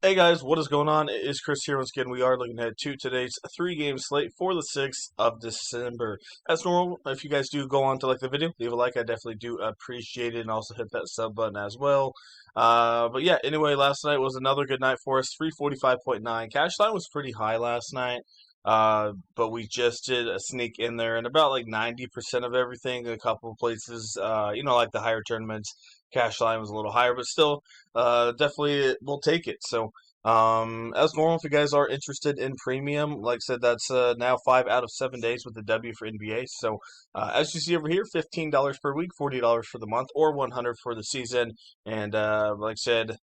Hey guys, what is going on? It is Chris here once again. We are looking ahead to today's three-game slate for the 6th of December. As normal, if you guys do go on to like the video, leave a like. I definitely do appreciate it, and also hit that sub button as well. But yeah, anyway, last night was another good night for us. 345.9. Cash line was pretty high last night. But we just did a sneak in there, and about like 90% of everything. A couple of places, like the higher tournaments, cash line was a little higher, but still, definitely we'll take it. So, as normal, if you guys are interested in premium, like I said, that's now 5 out of 7 days with the W for NBA. So, as you see over here, $15 per week, $40 for the month, or 100 for the season. And like I said,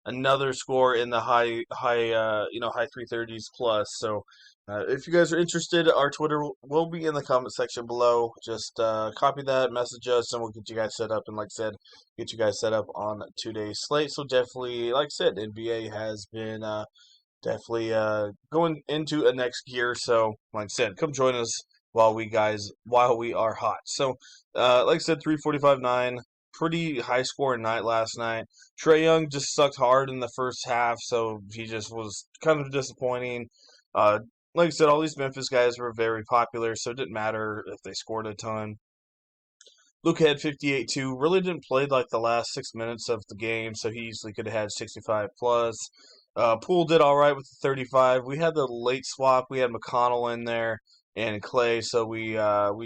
another score in the high 330s plus. So if you guys are interested, our Twitter will be in the comment section below. Just copy that, message us, and we'll get you guys set up. And like I said, get you guys set up on today's slate. So definitely, like I said, NBA has been definitely going into a next gear. So like I said, come join us while we are hot. So like I said, 345.9. Pretty high scoring night last night. Trae Young just sucked hard in the first half, so he just was kind of disappointing. Uh, like I said, all these Memphis guys were very popular, so it didn't matter if they scored a ton. Luka had 58 too. Really didn't play like the last 6 minutes of the game, so he easily could have had 65 plus. Poole did all right with the 35. We had the late swap. We had McConnell in there and Clay, so we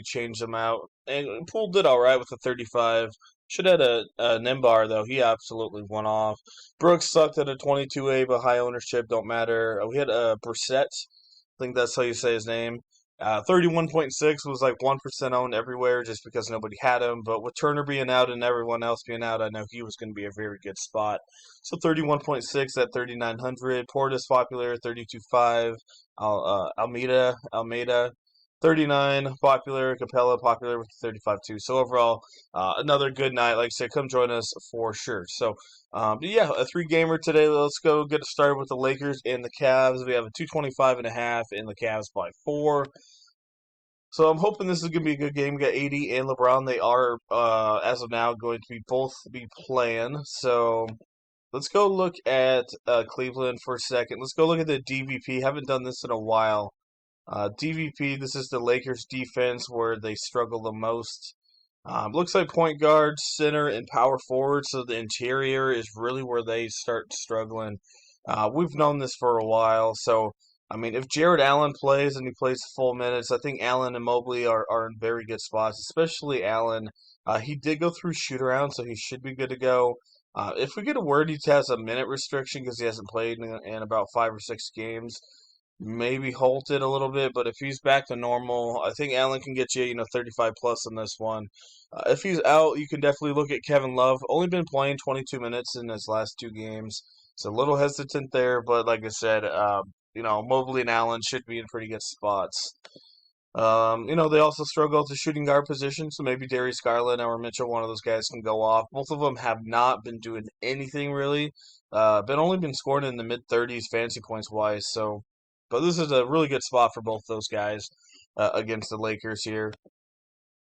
changed them out. And Poole did all right with the 35. Should have had a Nimbar though. He absolutely went off. Brooks sucked at a 22A, but high ownership don't matter. We had Brissett. I think that's how you say his name. 31.6 was like 1% owned everywhere just because nobody had him. But with Turner being out and everyone else being out, I know he was going to be a very good spot. So 31.6 at 3,900. Portis popular, 32.5. Almeida, 39 popular. Capella popular with 35 too. So overall, another good night. Like I said, come join us for sure. So, but yeah, a three-gamer today. Let's go get started with the Lakers and the Cavs. We have a 225.5 and the Cavs by 4. So I'm hoping this is going to be a good game. We got AD and LeBron. They are, as of now, going to be both be playing. So let's go look at Cleveland for a second. Let's go look at the DVP. Haven't done this in a while. DVP, this is the Lakers defense where they struggle the most. Looks like point guard, center, and power forward, so the interior is really where they start struggling. We've known this for a while, so I mean, if Jared Allen plays and he plays full minutes, I think Allen and Mobley are in very good spots, especially Allen. He did go through shoot around, so he should be good to go. If we get a word he has a minute restriction because he hasn't played in about 5 or 6 games, maybe halt it a little bit, but if he's back to normal, I think Allen can get you, 35 plus in this one. If he's out, you can definitely look at Kevin Love. Only been playing 22 minutes in his last 2 games. So a little hesitant there, but like I said, Mobley and Allen should be in pretty good spots. They also struggle at the shooting guard position, so maybe Darius Garland or Mitchell, one of those guys can go off. Both of them have not been doing anything really. Been scoring in the mid 30s fantasy points wise, so but this is a really good spot for both those guys against the Lakers here.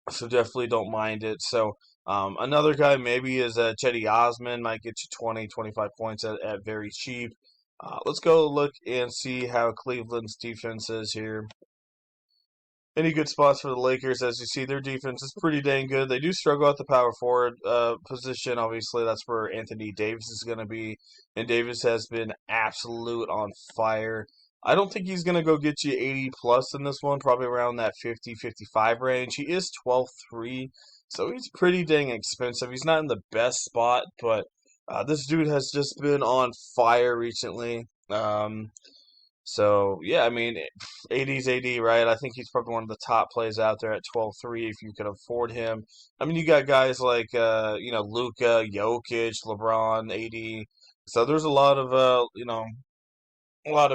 So definitely don't mind it. So another guy maybe is Chetty Osman, might get you 20, 25 points at very cheap. Let's go look and see how Cleveland's defense is here. Any good spots for the Lakers? As you see, their defense is pretty dang good. They do struggle at the power forward position. Obviously, that's where Anthony Davis is going to be, and Davis has been absolute on fire. I don't think he's going to go get you 80 plus in this one, probably around that 50, 55 range. He is 12-3, so he's pretty dang expensive. He's not in the best spot, but this dude has just been on fire recently. So yeah, I mean, AD's AD, right? I think he's probably one of the top plays out there at 12-3 if you could afford him. I mean, you got guys like Luka, Jokic, LeBron, AD. So there's a lot of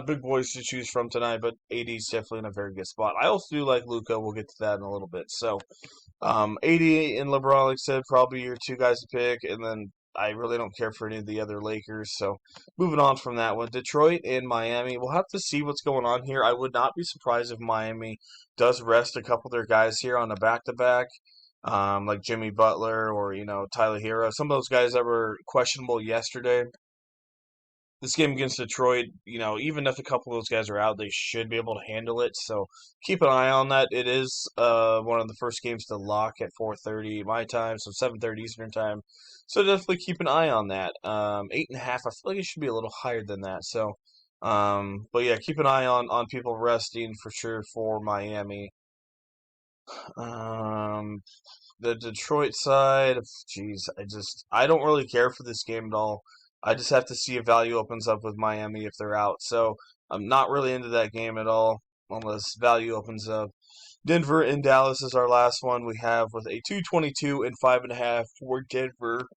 big boys to choose from tonight, but AD's definitely in a very good spot. I also do like Luka. We'll get to that in a little bit. So, AD and LeBron, like I said, probably your two guys to pick, and then I really don't care for any of the other Lakers. So, moving on from that one, Detroit and Miami. We'll have to see what's going on here. I would not be surprised if Miami does rest a couple of their guys here on a back-to-back. Like Jimmy Butler or Tyler Hero, some of those guys that were questionable yesterday. this game against Detroit, even if a couple of those guys are out, they should be able to handle it. So keep an eye on that. It is one of the first games to lock at 4:30 my time, so 7:30 Eastern time. So definitely keep an eye on that. 8.5. I feel like it should be a little higher than that. So, but yeah, keep an eye on people resting for sure for Miami. Um, the Detroit side, geez, I don't really care for this game at all. I just have to see if value opens up with Miami if they're out. So I'm not really into that game at all unless value opens up. Denver and Dallas is our last one we have with a 222 and 5.5 for Denver.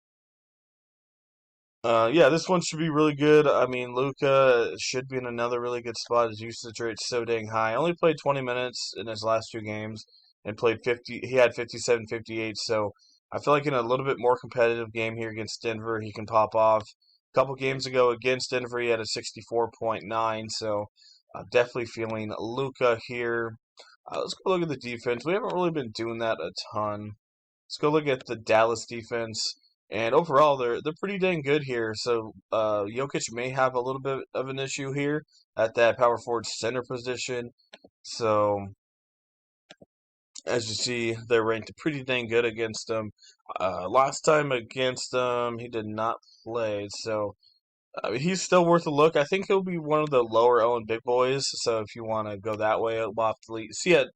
Yeah, this one should be really good. I mean, Luca should be in another really good spot. His usage rate's so dang high. Only played 20 minutes in his last two games and played 50. He had 57, 58. So I feel like in a little bit more competitive game here against Denver, he can pop off. A couple games ago against Denver, he had a 64.9. So definitely feeling Luca here. Let's go look at the defense. We haven't really been doing that a ton. Let's go look at the Dallas defense. And overall, they're pretty dang good here. So Jokic may have a little bit of an issue here at that power forward center position. So as you see, they're ranked pretty dang good against him. Last time against him, he did not play. So he's still worth a look. I think he'll be one of the lower owned big boys. So if you want to go that way, we'll have to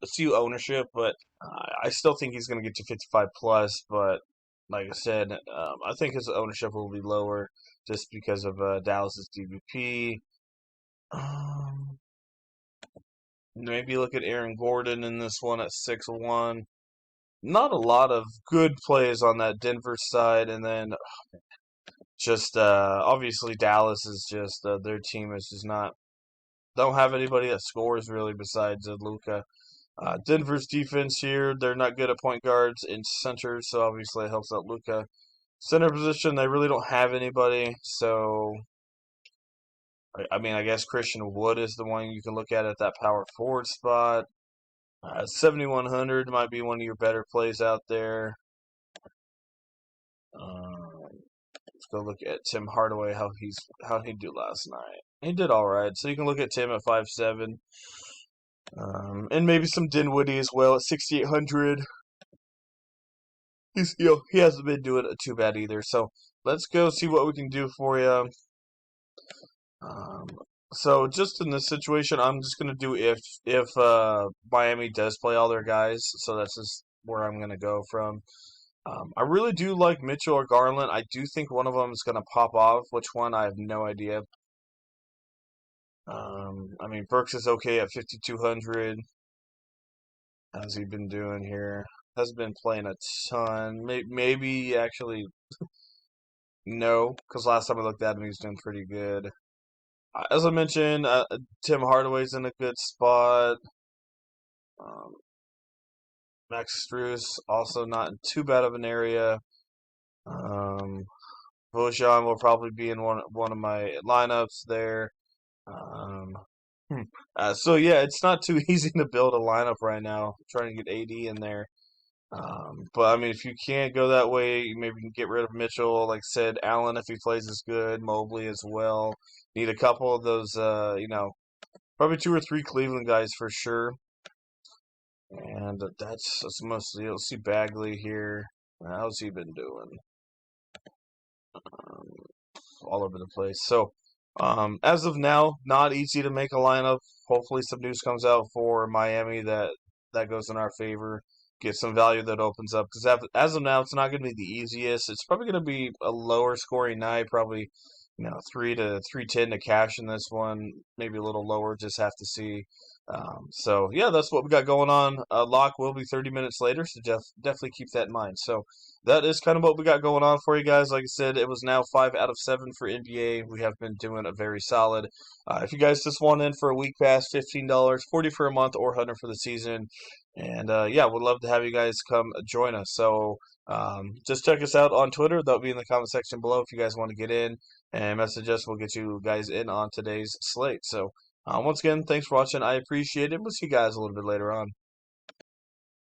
see ownership. But I still think he's going to get to 55 plus. But like I said, I think his ownership will be lower just because of Dallas's DVP. Maybe look at Aaron Gordon in this one at 6-1. Not a lot of good plays on that Denver side, and then just obviously Dallas is just their team is just not don't have anybody that scores really besides Luca. Denver's defense here, they're not good at point guards and centers, so obviously it helps out Luca. Center position, they really don't have anybody, so I mean, I guess Christian Wood is the one you can look at that power forward spot. 7,100 might be one of your better plays out there. Let's go look at Tim Hardaway, how he do last night. He did all right, so you can look at Tim at 5'7", and maybe some Dinwiddie as well at 6,800. He hasn't been doing it too bad either. So let's go see what we can do for you. So just in this situation, I'm just gonna do if Miami does play all their guys. So that's just where I'm gonna go from. I really do like Mitchell or Garland. I do think one of them is gonna pop off. Which one? I have no idea. I mean, Burks is okay at 5,200. How's he been doing here? Has been playing a ton. Maybe actually no, because last time I looked at him, he was doing pretty good. As I mentioned, Tim Hardaway's in a good spot. Um, Max Strus also not in too bad of an area. Bojan will probably be in one of my lineups there. Um, so yeah, it's not too easy to build a lineup right now. I'm trying to get AD in there. But I mean, if you can't go that way, maybe you can get rid of Mitchell. Like I said, Allen if he plays is good. Mobley as well. Need a couple of those. Probably two or three Cleveland guys for sure. And that's mostly. You'll see Bagley here. How's he been doing? Um, all over the place. So, as of now, not easy to make a lineup. Hopefully, some news comes out for Miami that goes in our favor. Get some value that opens up because as of now, it's not going to be the easiest. It's probably going to be a lower scoring night. Probably 3 to 310 to cash in this one. Maybe a little lower. Just have to see. So yeah, that's what we got going on. Lock will be 30 minutes later, so definitely keep that in mind. So that is kind of what we got going on for you guys. Like I said, it was now 5 out of 7 for NBA. We have been doing a very solid. If you guys just want in for a week pass, $15, 40 for a month, or 100 for the season. And yeah, we'd love to have you guys come join us. So just check us out on Twitter. That'll be in the comment section below if you guys want to get in and message us. We'll get you guys in on today's slate. So once again, thanks for watching. I appreciate it. We'll see you guys a little bit later on.